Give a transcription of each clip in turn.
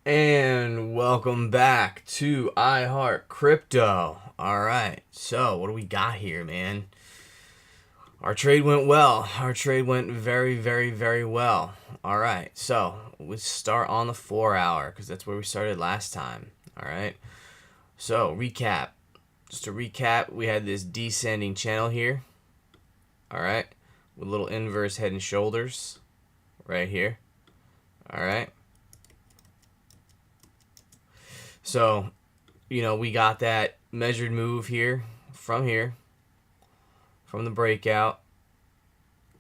And welcome back to iHeart Crypto. All right, so what do we got here, man? Our trade went well. Our trade went very, very, very well. All right, so we start on the 4 hour because that's where we started last time. All right, so recap. Just to recap, we had this descending channel here. All right, with little inverse head and shoulders right here. All right, so we got that measured move here from the breakout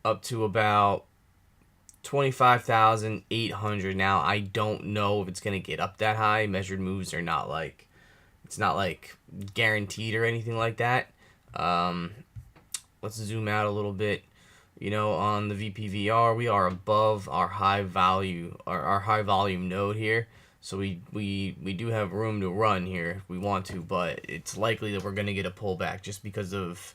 up to about 25,800. Now, I don't know if it's going to get up that high. Measured moves are not like, it's not like guaranteed or anything like that. Um, let's zoom out a little bit. On the VPVR, we are above our our high volume node here. So we do have room to run here if we want to, but it's likely that we're going to get a pullback just because of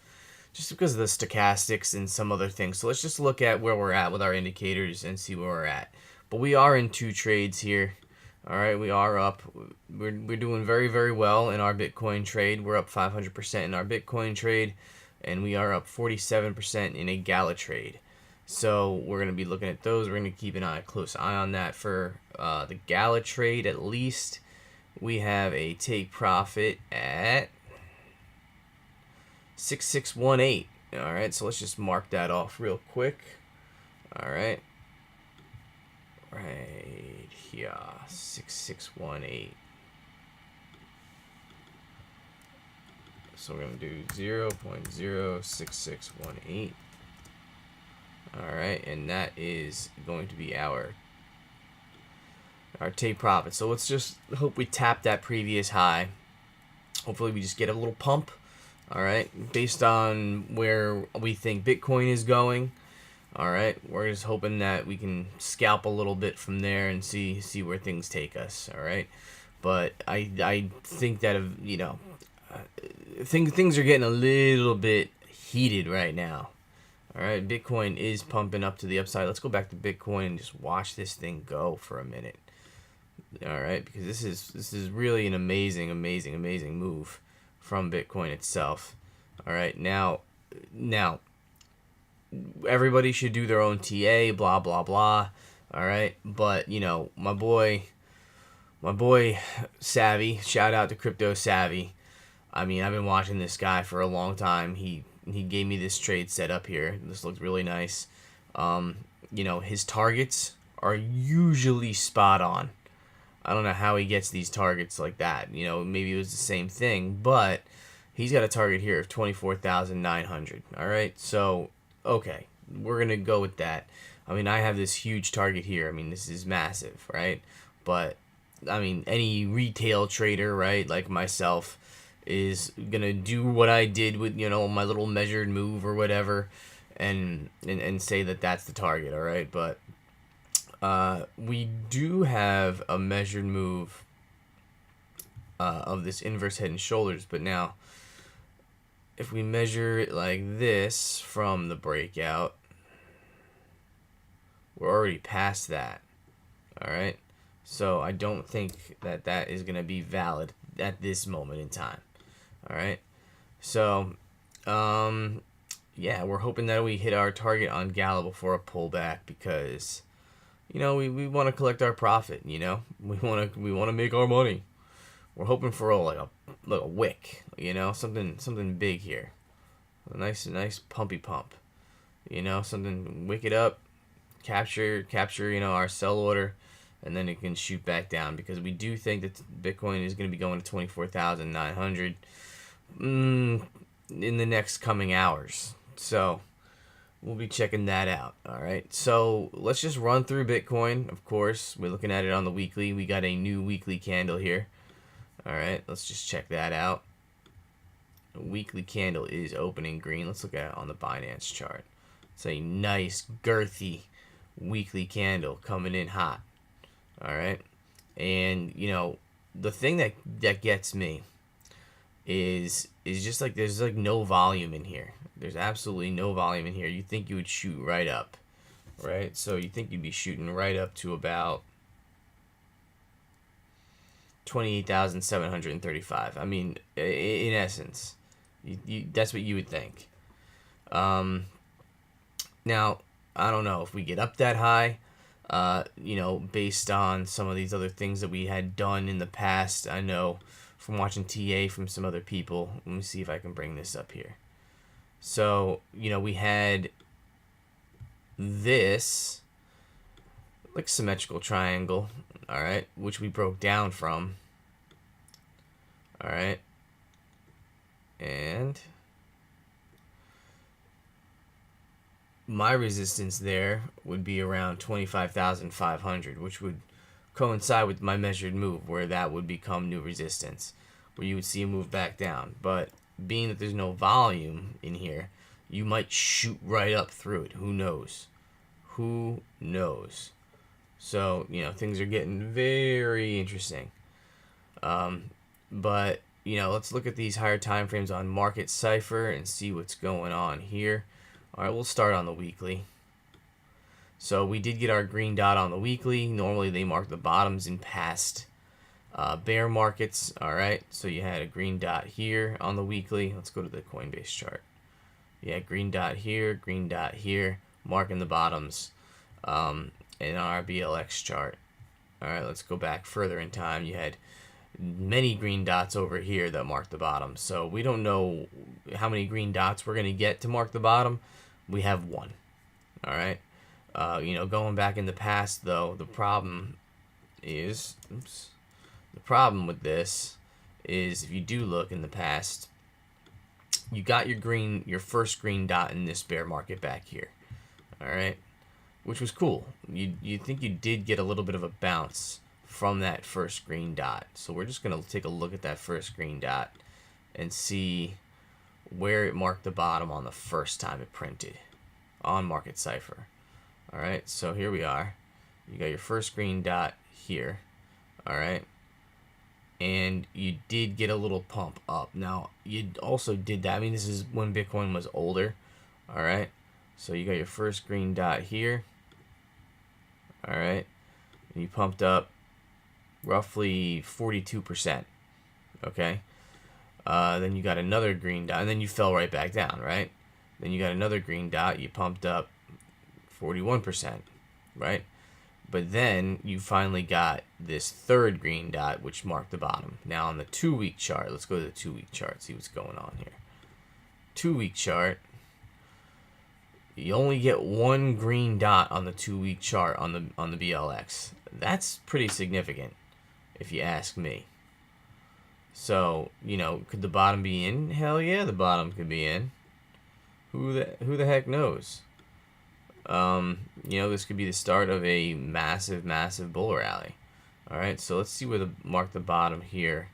the stochastics and some other things. So let's just look at where we're at with our indicators and see where we're at. But we are in two trades here. All right, we are up. We're doing very, very well in our Bitcoin trade. We're up 500% in our Bitcoin trade, and we are up 47% in a Gala trade. So we're going to be looking at those. We're going to keep a close eye on that for the Gala trade at least. We have a take profit at 6618. All right, so let's just mark that off real quick. All right, right here, 6618. So we're gonna do 0.06618. All right, and that is going to be our take profit. So let's just hope we tap that previous high. Hopefully we just get a little pump. All right, based on where we think Bitcoin is going. All right, we're just hoping that we can scalp a little bit from there and see where things take us. All right, but I think that things are getting a little bit heated right now. All right, Bitcoin is pumping up to the upside. Let's go back to Bitcoin and just watch this thing go for a minute. All right, because this is really an amazing move from Bitcoin itself. All right, now everybody should do their own TA, blah blah blah. All right, but my boy Savvy, shout out to Crypto Savvy. I mean, I've been watching this guy for a long time. He gave me this trade set up here. This looks really nice. His targets are usually spot on. I don't know how he gets these targets like that. Maybe it was the same thing, but he's got a target here of 24,900. All right, so okay, we're gonna go with that. I mean, I have this huge target here. I mean, this is massive, right? But I mean, any retail trader, right, like myself, is gonna do what I did with my little measured move or whatever, and say that that's the target. All right, but we do have a measured move of this inverse head and shoulders, but now if we measure it like this from the breakout, we're already past that. All right, so I don't think that that is going to be valid at this moment in time. All right, so yeah, we're hoping that we hit our target on Gala before a pullback because we want to collect our profit. We want to make our money. We're hoping for like a wick. Something big here. A nice pumpy pump. Something wick it up, capture our sell order, and then it can shoot back down because we do think that Bitcoin is going to be going to 24,900 in the next coming hours. So we'll be checking that out. All right, so let's just run through Bitcoin. Of course, we're looking at it on the weekly. We got a new weekly candle here. All right, let's just check that out. The weekly candle is opening green. Let's look at it on the Binance chart. It's a nice girthy weekly candle coming in hot. All right, and the thing that gets me is just like there's like no volume in here. There's absolutely no volume in here. You think you would shoot right up, right? So you think you'd be shooting right up to about 28,735. I mean, in essence, that's what you would think. Now, I don't know if we get up that high. Based on some of these other things that we had done in the past. I know from watching TA from some other people. Let me see if I can bring this up here. So, we had this like symmetrical triangle, all right, which we broke down from, all right, and my resistance there would be around 25,500, which would coincide with my measured move, where that would become new resistance, where you would see a move back down. But being that there's no volume in here, you might shoot right up through it. Who knows? Who knows? So, things are getting very interesting. But, let's look at these higher time frames on Market Cipher and see what's going on here. All right, we'll start on the weekly. So we did get our green dot on the weekly. Normally they mark the bottoms in past bear markets. All right, so you had a green dot here on the weekly. Let's go to the Coinbase chart. Yeah, green dot here, marking the bottoms in our BLX chart. All right, let's go back further in time. You had many green dots over here that mark the bottom. So we don't know how many green dots we're going to get to mark the bottom. We have one. All right. Going back in the past, though, the problem with this is if you do look in the past, you got your first green dot in this bear market back here. All right. Which was cool. You think you did get a little bit of a bounce from that first green dot. So we're just going to take a look at that first green dot and see where it marked the bottom on the first time it printed on Market Cipher. All right, so here we are. You got your first green dot here. All right, and you did get a little pump up. Now, you also did that. I mean, this is when Bitcoin was older. All right, so you got your first green dot here. All right, and you pumped up roughly 42%. Okay, then you got another green dot, and then you fell right back down, right? Then you got another green dot, you pumped up 41%, right? But then you finally got this third green dot, which marked the bottom. Now on the 2-week chart, let's go to the 2-week chart, see what's going on here. 2-week chart, you only get one green dot on the 2-week chart on the BLX. That's pretty significant, if you ask me. So, could the bottom be in? Hell yeah, the bottom could be in. Who the heck knows? This could be the start of a massive bull rally. All right, so let's see where mark the bottom here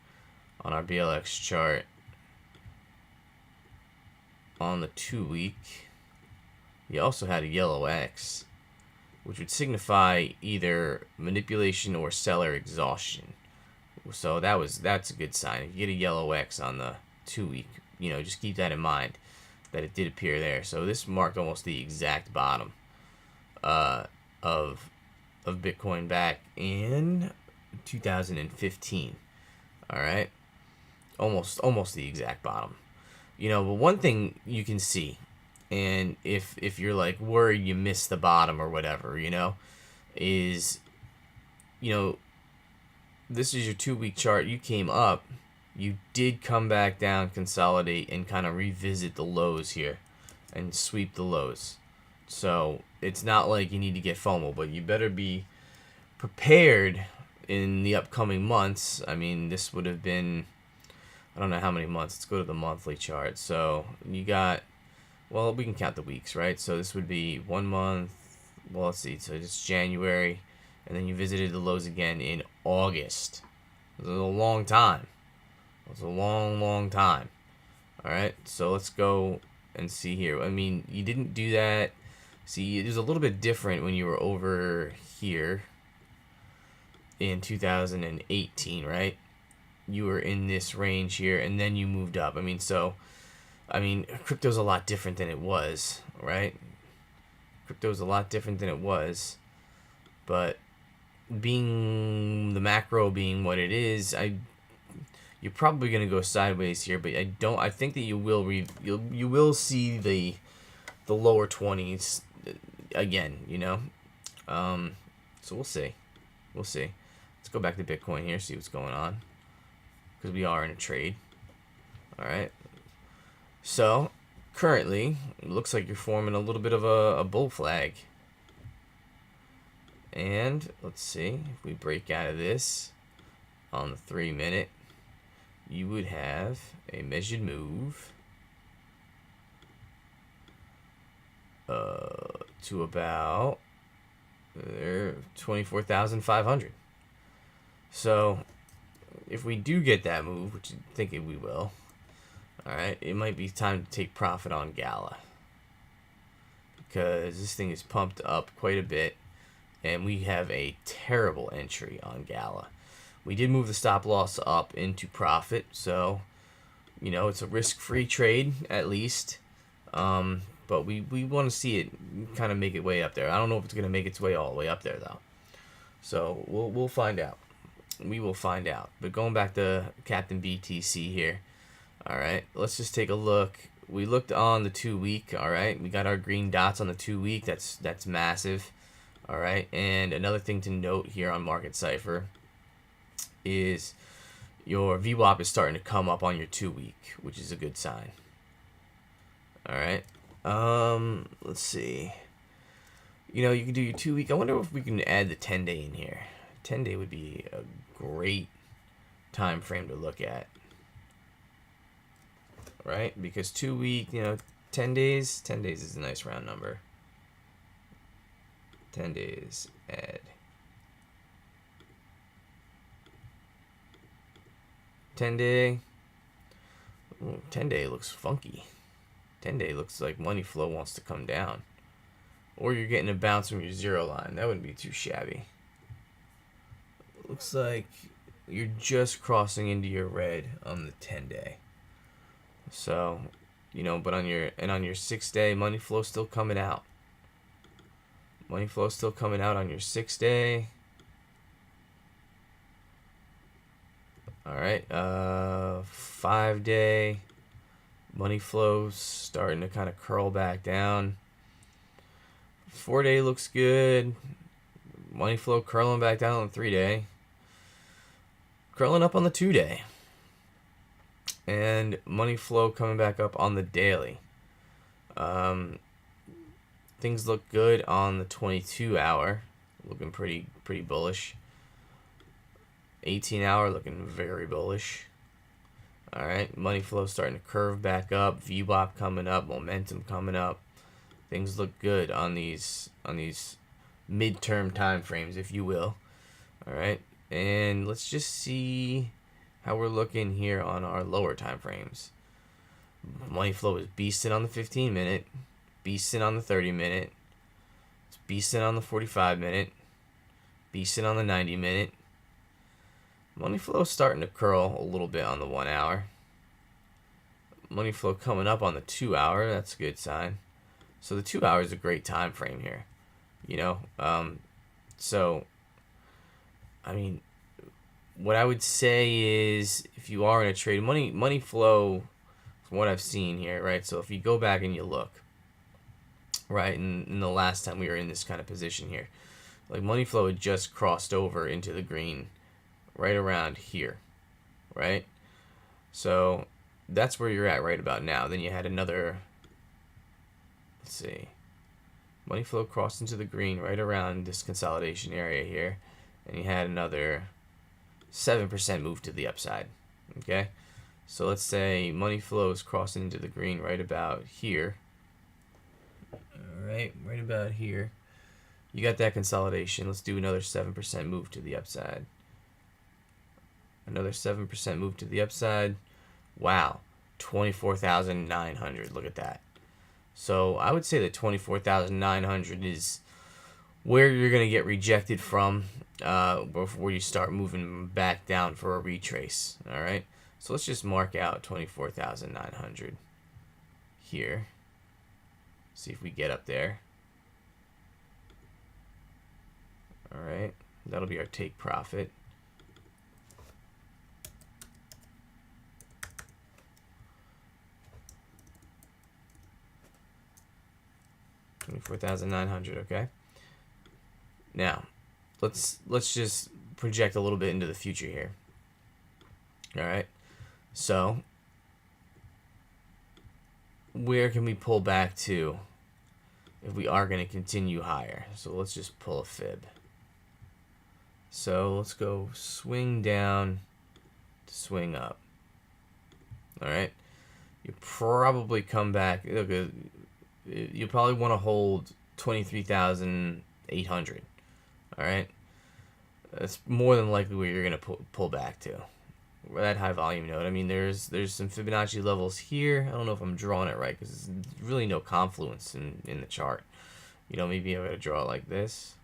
on our BLX chart on the 2-week. You also had a yellow X, which would signify either manipulation or seller exhaustion. So that's a good sign. If you get a yellow X on the 2-week, just keep that in mind, that it did appear there. So this marked almost the exact bottom of Bitcoin back in 2015. All right, almost the exact bottom. But one thing you can see, and if you're like worried you missed the bottom or whatever, is this is your 2-week chart. You came up, you did come back down, consolidate, and kind of revisit the lows here and sweep the lows. So it's not like you need to get FOMO, but you better be prepared in the upcoming months. I mean, this would have been, I don't know how many months. Let's go to the monthly chart. So you got, well, we can count the weeks, right? So this would be 1 month. Well, let's see. So it's January. And then you visited the lows again in August. It was a long time. It was a long time. All right, so let's go and see here. I mean, you didn't do that. See, it was a little bit different when you were over here in 2018, right? You were in this range here, and then you moved up. Crypto's a lot different than it was, right? Crypto's a lot different than it was. But being the macro being what it is, you're probably gonna go sideways here, but I think that you will see the lower 20s again. So we'll see. We'll see. Let's go back to Bitcoin here, see what's going on, because we are in a trade. All right. So currently, it looks like you're forming a little bit of a bull flag. And let's see if we break out of this on the 3-minute, you would have a measured move to about 24,500. So if we do get that move, which I think we will, all right, it might be time to take profit on Gala, because this thing is pumped up quite a bit, and we have a terrible entry on Gala. We did move the stop loss up into profit, so it's a risk-free trade at least. But we want to see it kind of make its way up there. I don't know if it's going to make its way all the way up there though. So we'll find out. We will find out. But going back to Captain BTC here. All right, let's just take a look. We looked on the 2-week. All right, we got our green dots on the 2-week. That's massive. All right, and another thing to note here on Market Cipher is your VWAP is starting to come up on your 2-week, which is a good sign. All right, let's see. You can do your 2-week. I wonder if we can add the 10-day in here. 10-day would be a great time frame to look at, right? Because 2-week, 10 days. 10 days is a nice round number. 10 days, add 10-day. 10-day looks funky. 10-day looks like money flow wants to come down, or you're getting a bounce from your zero line. That wouldn't be too shabby. Looks like you're just crossing into your red on the 10-day. So, but on your 6-day, money flow still coming out. Money flow still coming out on your 6-day. All right, 5-day. Money flow starting to kind of curl back down. 4-day looks good. Money flow curling back down on the 3-day. Curling up on the 2-day. And money flow coming back up on the daily. Things look good on the 22-hour, looking pretty bullish. 18-hour looking very bullish. All right, money flow starting to curve back up, VWAP coming up, momentum coming up. Things look good on these midterm time frames, if you will. All right, and let's just see how we're looking here on our lower time frames. Money flow is beasting on the 15-minute. Beasting on the 30-minute. It's beasting on the 45-minute. Beasting on the 90-minute. Money flow starting to curl a little bit on the 1 hour. Money flow coming up on the 2 hour. That's a good sign. So the 2 hour is a great time frame here. So, I mean, what I would say is, if you are in a trade, money flow, from what I've seen here, right? So if you go back and you look, right, and the last time we were in this kind of position here, like money flow had just crossed over into the green right around here, right? So that's where you're at right about now. Then you had another, let's see, money flow crossed into the green right around this consolidation area here, and you had another 7% move to the upside. Okay, so let's say money flow is crossing into the green right about here. All right about here. You got that consolidation. Let's do another 7% move to the upside. Another 7% move to the upside. Wow, 24,900. Look at that. So I would say that 24,900 is where you're going to get rejected from before you start moving back down for a retrace. All right, so let's just mark out 24,900 here. See if we get up there. All right, That'll be our take profit. $24,900. Okay. Now, let's just project a little bit into the future here. All right. So, where can we pull back to if we are going to continue higher? So let's just pull a fib. So let's go swing down to swing up. All right. You probably come back. You probably want to hold 23,800. All right. That's more than likely where you're going to pull back to. That high volume node. I mean, there's some Fibonacci levels here. I don't know if I'm drawing it right because there's really no confluence in the chart. You know, maybe I'm going to draw it like this.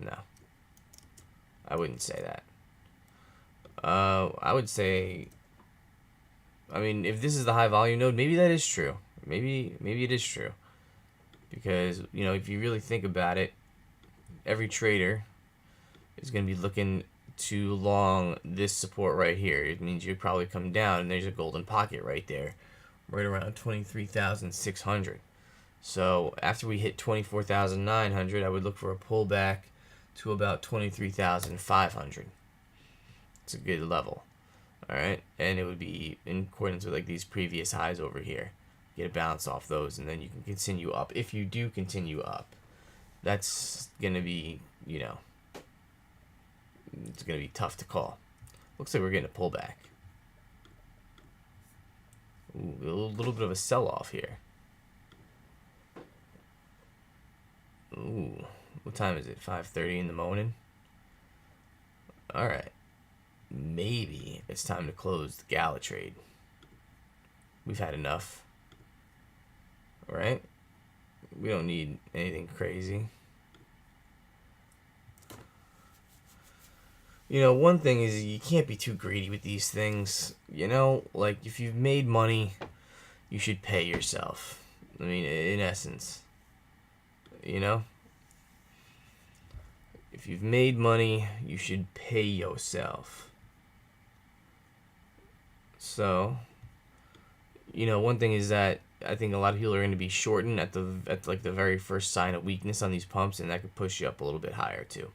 No. I wouldn't say that. I would say, I mean, if this is the high volume node, maybe that is true. Maybe it is true. Because, you know, if you really think about it, every trader is going to be looking to long this support right here. It means you probably come down and there's a golden pocket right there, right around 23,600. So after we hit 24,900, I would look for a pullback to about 23,500. It's a good level. All right, and it would be in accordance with like these previous highs over here. Get a bounce off those, and then you can continue up. If you do continue up, that's gonna be, you know, it's gonna be tough to call. Looks like we're getting a pullback. Ooh, a little bit of a sell-off here. Ooh, what time is it? 5:30 in the morning. All right, maybe it's time to close the gala trade. We've had enough. All right, we don't need anything crazy. You know, one thing is you can't be too greedy with these things. You know, like if you've made money, you should pay yourself. I mean, in essence, you know, if you've made money, you should pay yourself. So, you know, one thing is that I think a lot of people are going to be shorting at like the very first sign of weakness on these pumps, and that could push you up a little bit higher too.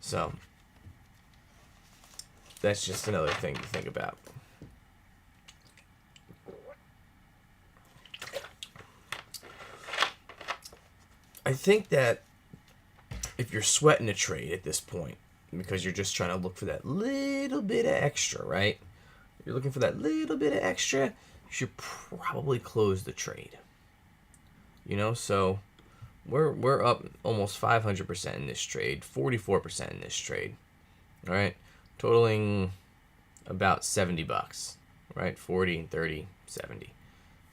So that's just another thing to think about. I think that if you're sweating a trade at this point, because you're just trying to look for that little bit of extra, right? You're looking for that little bit of extra, you should probably close the trade. You know, so we're up almost 500% in this trade, 44% in this trade. All right, totaling about $70, right? 40 and 30, 70.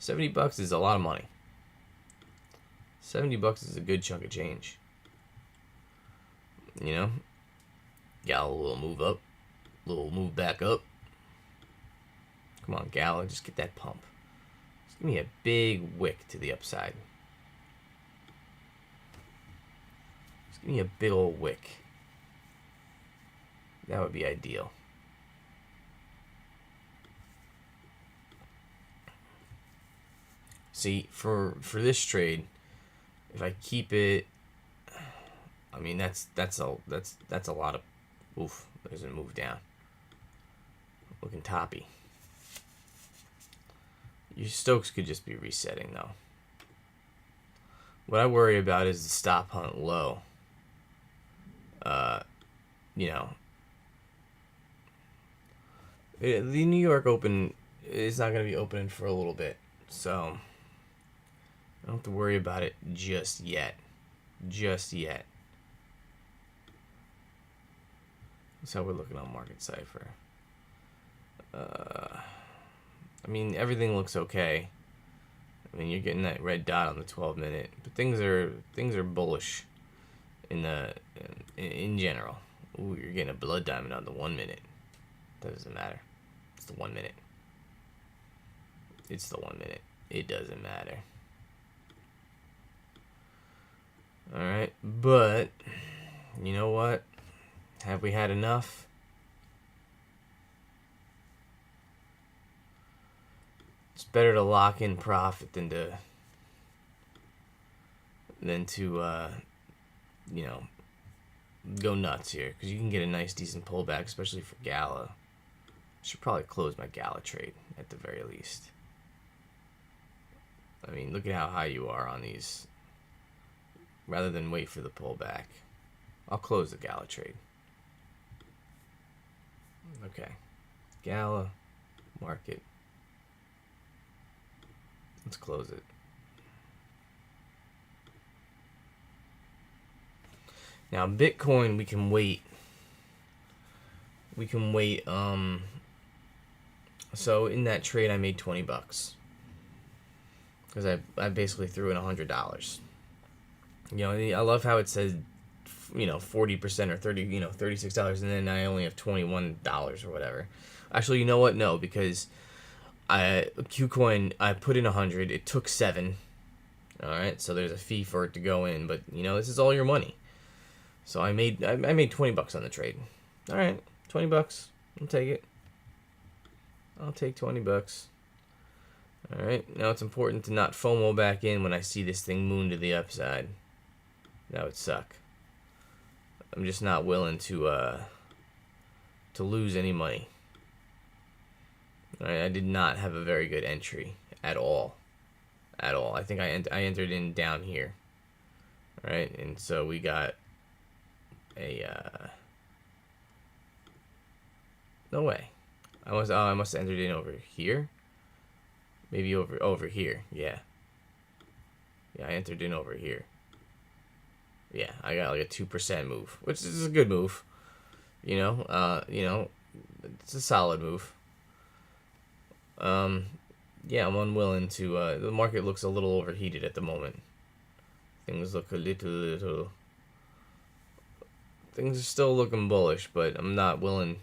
$70 is a lot of money. $70 is a good chunk of change. You know, got a little move up, little move back up. Come on, Gala, just get that pump. Just give me a big wick to the upside. Just give me a big old wick. That would be ideal. See, for this trade, if I keep it, I mean that's a lot of, oof. There's a move down. Looking toppy. Your Stokes could just be resetting though. What I worry about is the stop hunt low. You know, the New York Open is not going to be opening for a little bit, so I don't have to worry about it just yet. Just yet. That's how we're looking on Market Cipher. I mean, everything looks okay. I mean, you're getting that red dot on the 12-minute, but things are bullish in general. Ooh, you're getting a blood diamond on the 1 minute. That doesn't matter. It's the 1 minute. It's the 1 minute. It doesn't matter. All right, but Have we had enough? It's better to lock in profit than to you know, go nuts here, because you can get a nice decent pullback, especially for Gala. Should probably close my Gala trade at the very least. I mean, look at how high you are on these. Rather than wait for the pullback, I'll close the Gala trade. Okay, Gala market. Let's close it. Now Bitcoin, we can wait. So in that trade, I made $20 because I basically threw in $100. You know, I love how it says, 40% or $36, and then I only have $21 or whatever. Actually, you know what? No, because Qcoin, I put in 100. It took 7. All right, so there's a fee for it to go in, but this is all your money. So I made $20 on the trade. All right, $20. I'll take it. I'll take $20. All right, now it's important to not FOMO back in when I see this thing moon to the upside. That would suck. I'm just not willing to lose any money. All right, I did not have a very good entry at all. I think I entered in down here. All right, and so we got no way. I must have entered in over here. Maybe over here. Yeah, I entered in over here. Yeah, I got like a 2% move, which is a good move. It's a solid move. Yeah, I'm unwilling to. The market looks a little overheated at the moment. Things look a little. Things are still looking bullish, but I'm not willing.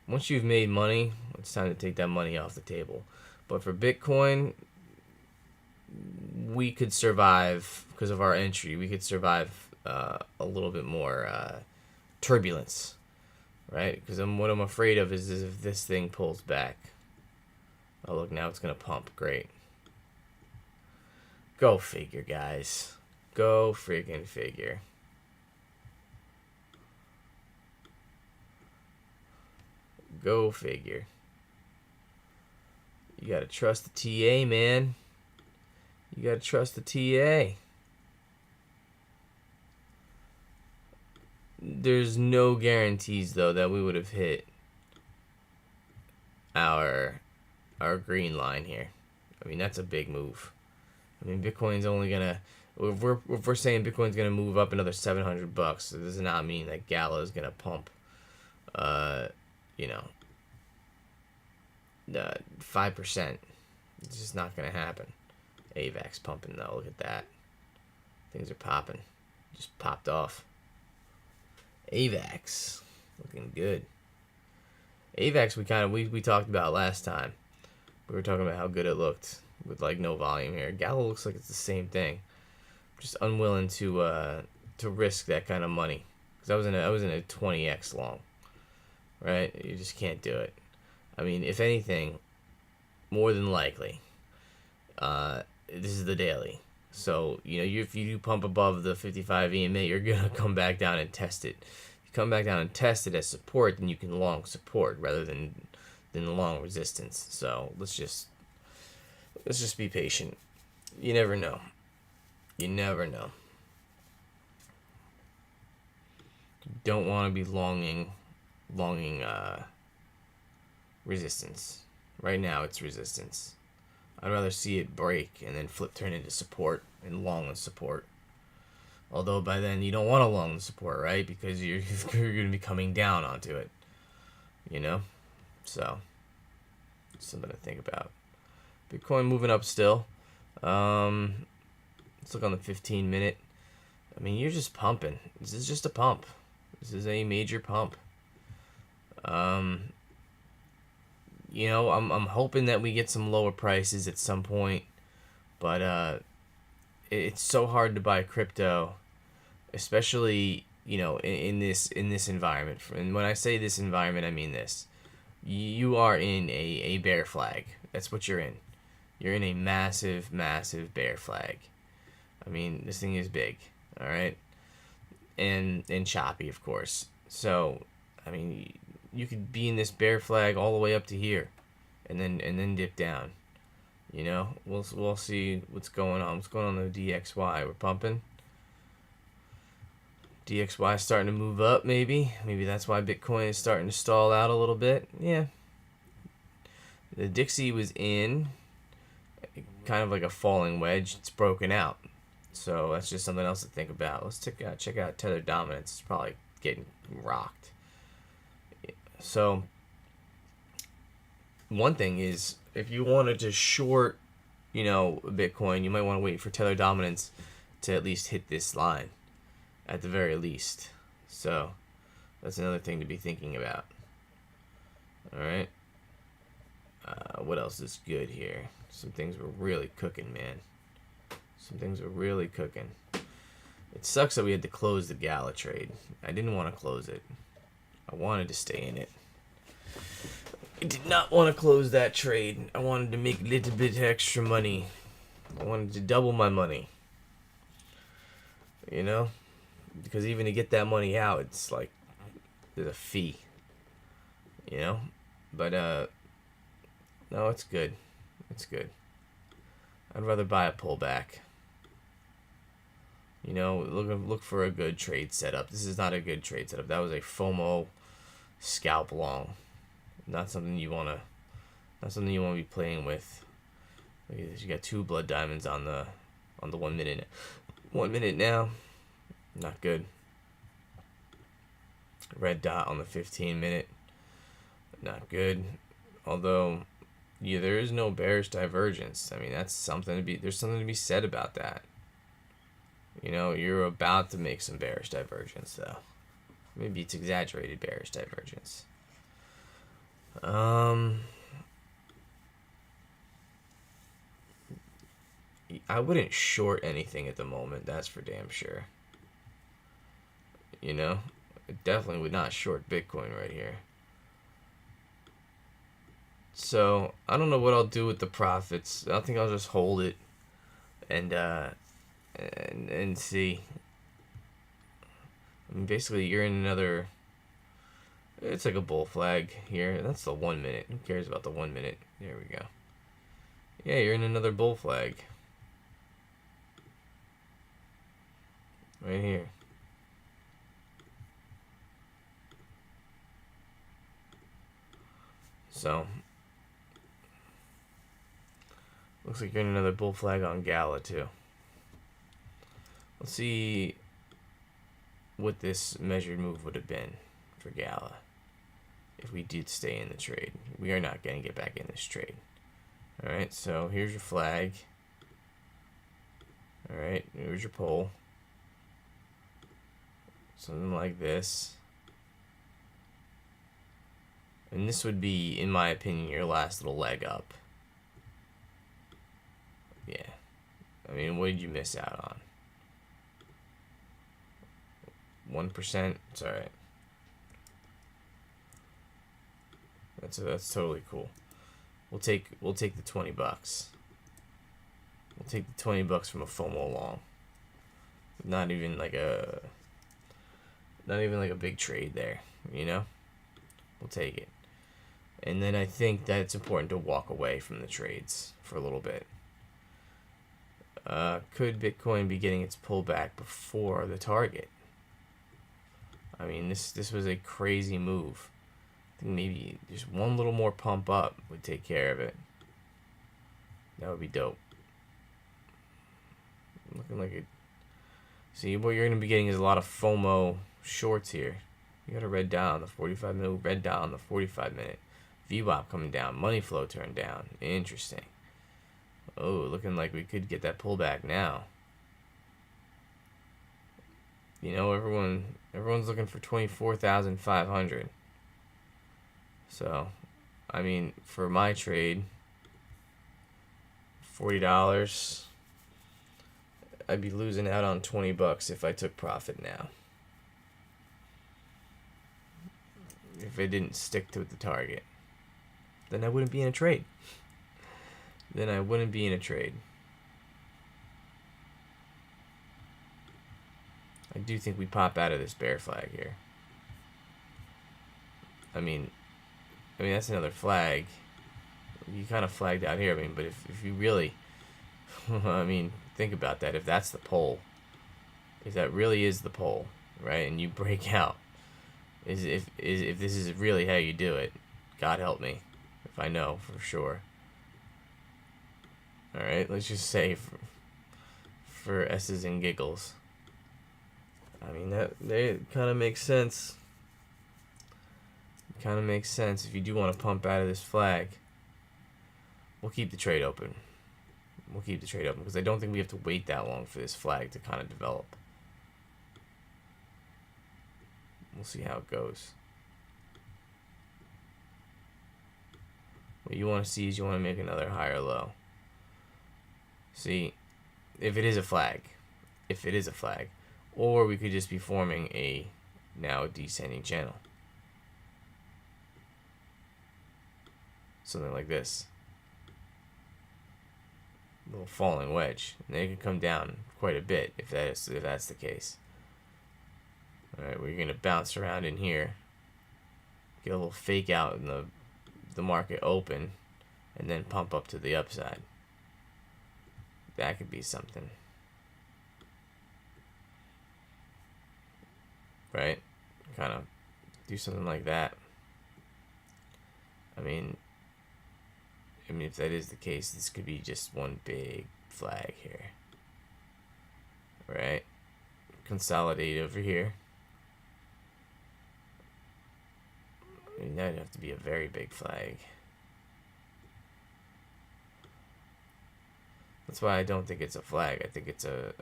Once you've made money, it's time to take that money off the table. But for Bitcoin, we could survive because of our entry. We could survive a little bit more turbulence, right? Because what I'm afraid of is if this thing pulls back. Oh, look, now it's going to pump. Great. Go figure, guys. Go freaking figure. Go figure. You got to trust the TA, man. You got to trust the TA. There's no guarantees, though, that we would have hit our green line here. I mean, that's a big move. I mean, Bitcoin's only gonna. If we're saying Bitcoin's gonna move up another $700, it does not mean that Gala is gonna pump. 5%. It's just not gonna happen. AVAX pumping though. Look at that. Things are popping. Just popped off. AVAX looking good. AVAX we talked about last time. We were talking about how good it looked with like no volume here. Gala looks like it's the same thing. Just unwilling to risk that kind of money because I was in a 20x long, right? You just can't do it. I mean, if anything, more than likely, this is the daily. So if you do pump above the 55 EMA, you're gonna come back down and test it. If you come back down and test it as support, then you can long support rather than long resistance. So let's just be patient. You never know. You never know. You don't want to be longing resistance. Right now it's resistance. I'd rather see it break and then turn into support and long the support. Although by then you don't want to long the support, right? Because you're going to be coming down onto it. So something to think about. Bitcoin moving up still. Let's look on the 15-minute. I mean, you're just pumping. This is just a pump. This is a major pump. I'm hoping that we get some lower prices at some point, but it's so hard to buy crypto, especially in this environment. And when I say this environment, I mean this. You are in a bear flag. That's what you're in. You're in a massive, massive bear flag. I mean, this thing is big, all right, and choppy, of course. So, I mean, you could be in this bear flag all the way up to here, and then dip down. We'll see what's going on. What's going on with DXY? We're pumping. DXY is starting to move up, maybe. Maybe that's why Bitcoin is starting to stall out a little bit. Yeah. The Dixie was in kind of like a falling wedge. It's broken out. So that's just something else to think about. Let's check out tether dominance. It's probably getting rocked. So one thing is, if you wanted to short, Bitcoin, you might want to wait for tether dominance to at least hit this line, at the very least. So that's another thing to be thinking about. All right. What else is good here? Some things were really cooking, man. Some things were really cooking. It sucks that we had to close the Gala trade. I didn't want to close it. I wanted to stay in it. I did not want to close that trade. I wanted to make a little bit extra money. I wanted to double my money. Because even to get that money out, it's like there's a fee. But no, it's good. It's good. I'd rather buy a pullback. Look for a good trade setup. This is not a good trade setup. That was a FOMO scalp long. Not something you wanna be playing with. You got 2 blood diamonds on the 1 minute. 1 minute now. Not good. Red dot on the 15 minute. Not good. Although, yeah, there is no bearish divergence. I mean, there's something to be said about that. You're about to make some bearish divergence, though. Maybe it's exaggerated bearish divergence. I wouldn't short anything at the moment, that's for damn sure. I definitely would not short Bitcoin right here. So, I don't know what I'll do with the profits. I think I'll just hold it and see. I mean, basically, you're in another... It's like a bull flag here. That's the 1 minute. Who cares about the 1 minute? There we go. Yeah, you're in another bull flag. Right here. So, looks like you're in another bull flag on Gala too. Let's see what this measured move would have been for Gala if we did stay in the trade. We are not going to get back in this trade. Alright, so here's your flag. Alright, here's your pole. Something like this. And this would be, in my opinion, your last little leg up. Yeah. I mean, what did you miss out on? 1%? It's alright. That's totally cool. We'll take the $20. We'll take the $20 from a FOMO long. Not even like a big trade there, We'll take it. And then I think that it's important to walk away from the trades for a little bit. Could Bitcoin be getting its pullback before the target? I mean, this was a crazy move. I think maybe just one little more pump up would take care of it. That would be dope. Looking like it. See, what you're going to be getting is a lot of FOMO shorts here. You got a red down on the 45 minute, red down on the 45 minute. VWAP coming down, money flow turned down. Interesting. Oh, looking like we could get that pullback now. Everyone's looking for 24,500. So, I mean, for my trade, $40, I'd be losing out on $20 if I took profit now. if it didn't stick to the target. Then I wouldn't be in a trade. Then I wouldn't be in a trade. I do think we pop out of this bear flag here. I mean that's another flag. You kind of flagged out here. I mean, but if you really, I mean, think about that. If that's the pole, if that really is the pole, right, and you break out, if this is really how you do it, God help me, if I know for sure. All right, let's just say for S's and giggles. I mean that kind of makes sense. Kind of makes sense. If you do want to pump out of this flag, we'll keep the trade open. We'll keep the trade open because I don't think we have to wait that long for this flag to kind of develop. We'll see how it goes. What you want to see is you want to make another higher low. See, if it is a flag, or we could just be forming a now descending channel. Something like this. A little falling wedge. And then it can come down quite a bit if that's the case. Alright, we're going to bounce around in here. Get a little fake out in the market open. And then pump up to the upside. That could be something. Right? Kind of do something like that. I mean, if that is the case, this could be just one big flag here. Right? Consolidate over here. I mean, that'd have to be a very big flag. That's why I don't think it's a flag. I think it's a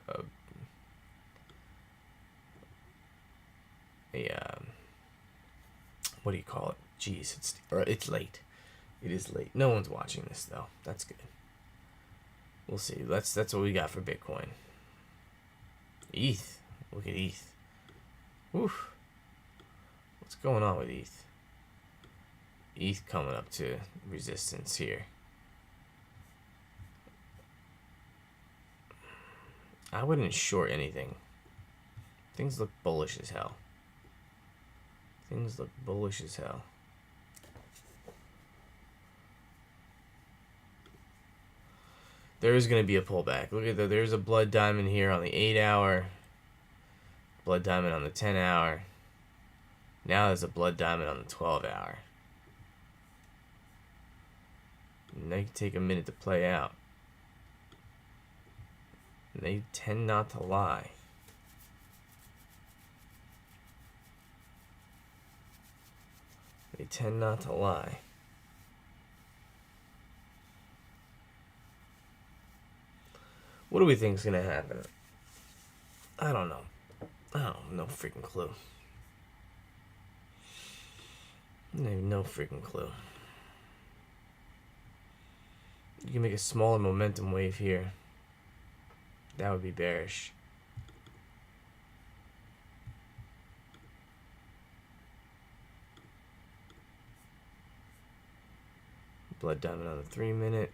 what do you call it? Jeez, it's late. It is late. No one's watching this though. That's good. We'll see. That's what we got for Bitcoin. ETH. Look at ETH. Woof. What's going on with ETH? ETH coming up to resistance here. I wouldn't short anything. Things look bullish as hell. Things look bullish as hell. There is going to be a pullback. Look at that. There's a blood diamond here on the 8-hour. Blood diamond on the 10-hour. Now there's a blood diamond on the 12-hour. And they take a minute to play out. And they tend not to lie. They tend not to lie. What do we think is going to happen? I don't know. I don't have no freaking clue. I have no freaking clue. You can make a smaller momentum wave here. That would be bearish. Blood diamond on the 3-minute.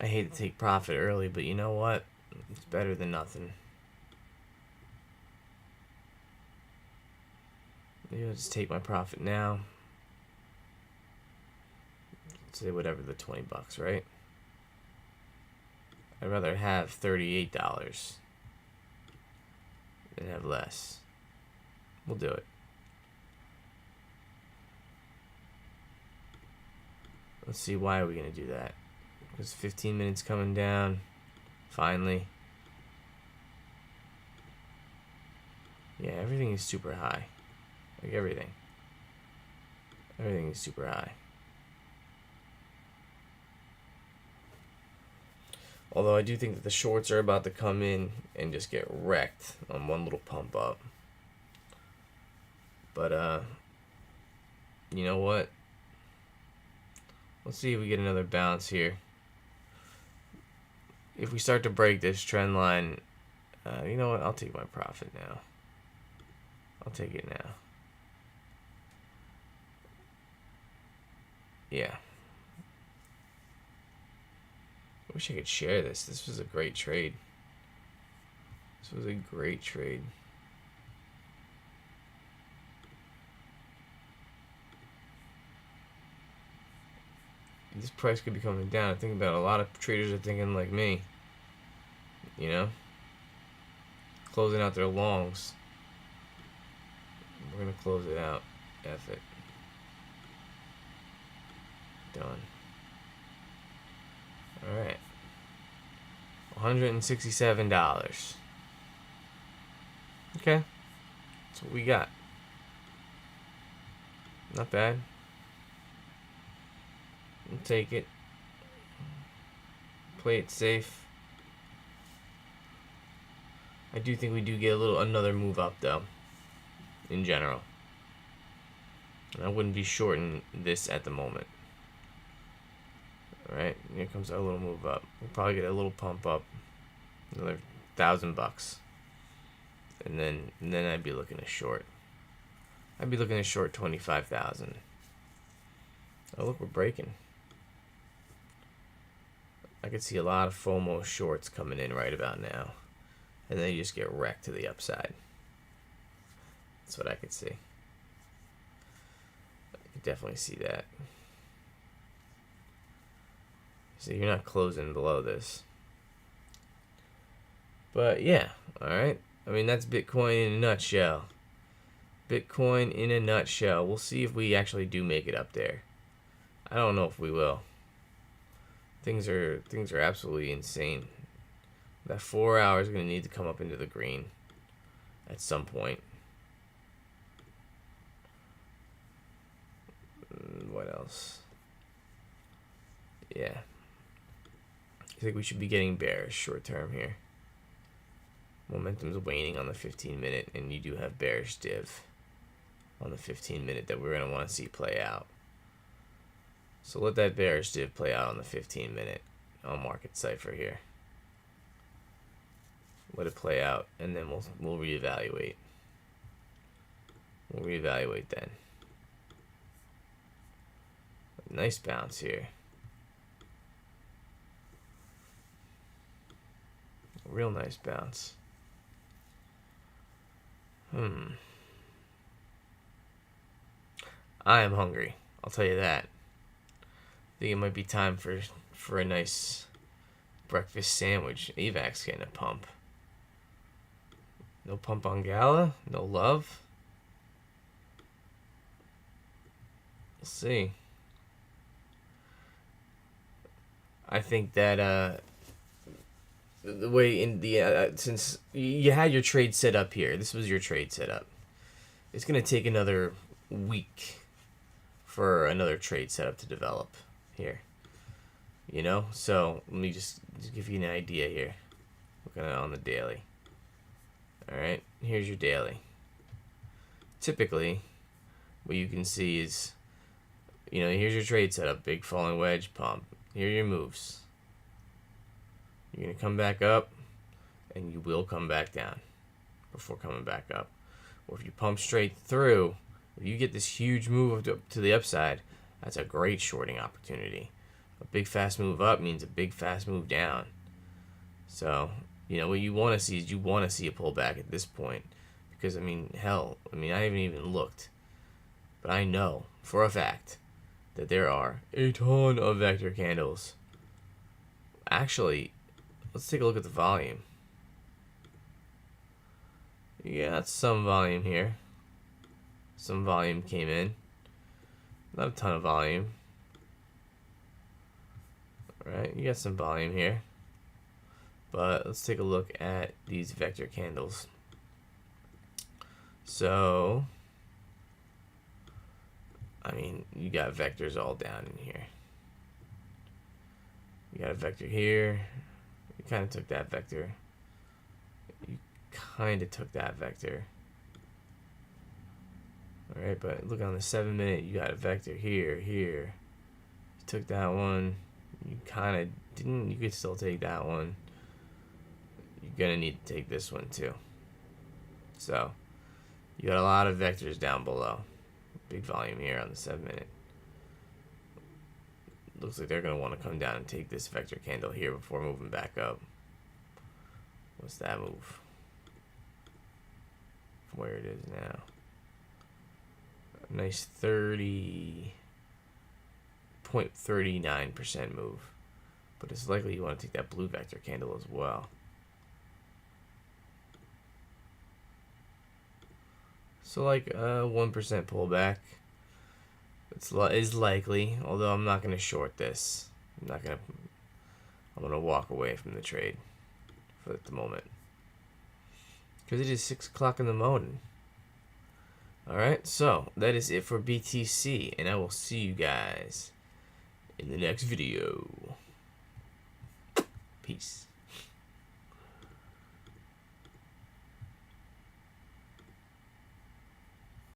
I hate to take profit early, but you know what? It's better than nothing. Maybe I'll just take my profit now. Say whatever, the $20, right? I'd rather have $38 than have less. We'll do it. Let's see, why are we going to do that? Because 15 minutes coming down. Finally. Yeah, everything is super high. Like everything. Everything is super high. Although I do think that the shorts are about to come in and just get wrecked on one little pump up. But, you know what? Let's see if we get another bounce here. if we start to break this trend line, you know what? I'll take my profit now. I'll take it now. Yeah. I wish I could share this. This was a great trade. This was a great trade. This price could be coming down. I think about a lot of traders are thinking like me. You know? Closing out their longs. We're going to close it out. F it. Done. Alright. $167. Okay. That's what we got. Not bad. We'll take it. Play it safe. I do think we do get another move up though. In general. And I wouldn't be shorting this at the moment. Alright, here comes our little move up. We'll probably get a little pump up. Another $1,000. And then I'd be looking to short. I'd be looking to short 25,000. Oh look, we're breaking. I could see a lot of FOMO shorts coming in right about now. And then you just get wrecked to the upside. That's what I could see. I could definitely see that. See, you're not closing below this. But yeah, alright. I mean, that's Bitcoin in a nutshell. Bitcoin in a nutshell. We'll see if we actually do make it up there. I don't know if we will. Things are absolutely insane. That 4 hours is going to need to come up into the green at some point. What else? Yeah. I think we should be getting bearish short term here. Momentum's waning on the 15-minute, and you do have bearish div on the 15-minute that we're going to want to see play out. So let that bearish div play out on the 15-minute on market cipher here. Let it play out, and then we'll reevaluate. We'll reevaluate then. Nice bounce here. Real nice bounce. I am hungry. I'll tell you that. I think it might be time for a nice breakfast sandwich. AVAC's getting a pump. No pump on Gala. No love. We'll see. I think that the way in the since you had your trade set up here, this was your trade set up. It's gonna take another week for another trade setup to develop here. You know, so let me just give you an idea here. Looking at it on the daily. All right, here's your daily. Typically, what you can see is, you know, here's your trade setup, big falling wedge pump. Here are your moves. You're going to come back up, and you will come back down before coming back up. Or if you pump straight through, if you get this huge move to the upside, that's a great shorting opportunity. A big fast move up means a big fast move down. So, you know, what you want to see is you want to see a pullback at this point. Because, I mean, hell, I haven't even looked. But I know for a fact that there are a ton of vector candles. Actually, let's take a look at the volume. You got some volume here. Some volume came in. Not a ton of volume. Alright, you got some volume here. But let's take a look at these vector candles. So, I mean, you got vectors all down in here. You got a vector here. You kind of took that vector. You kind of took that vector. Alright, but look on the 7-minute, you got a vector here, here. You took that one. You kind of didn't, you could still take that one. You're gonna need to take this one too. So you got a lot of vectors down below. Big volume here on the 7-minute. Looks like they're gonna want to come down and take this vector candle here before moving back up. What's that move? From where it is now. A nice 30.39% move. But it's likely you want to take that blue vector candle as well. So like a 1% pullback is likely, although I'm not going to short this. I'm going to walk away from the trade for the moment. Because it is 6 o'clock in the morning. Alright, so that is it for BTC, and I will see you guys in the next video. Peace.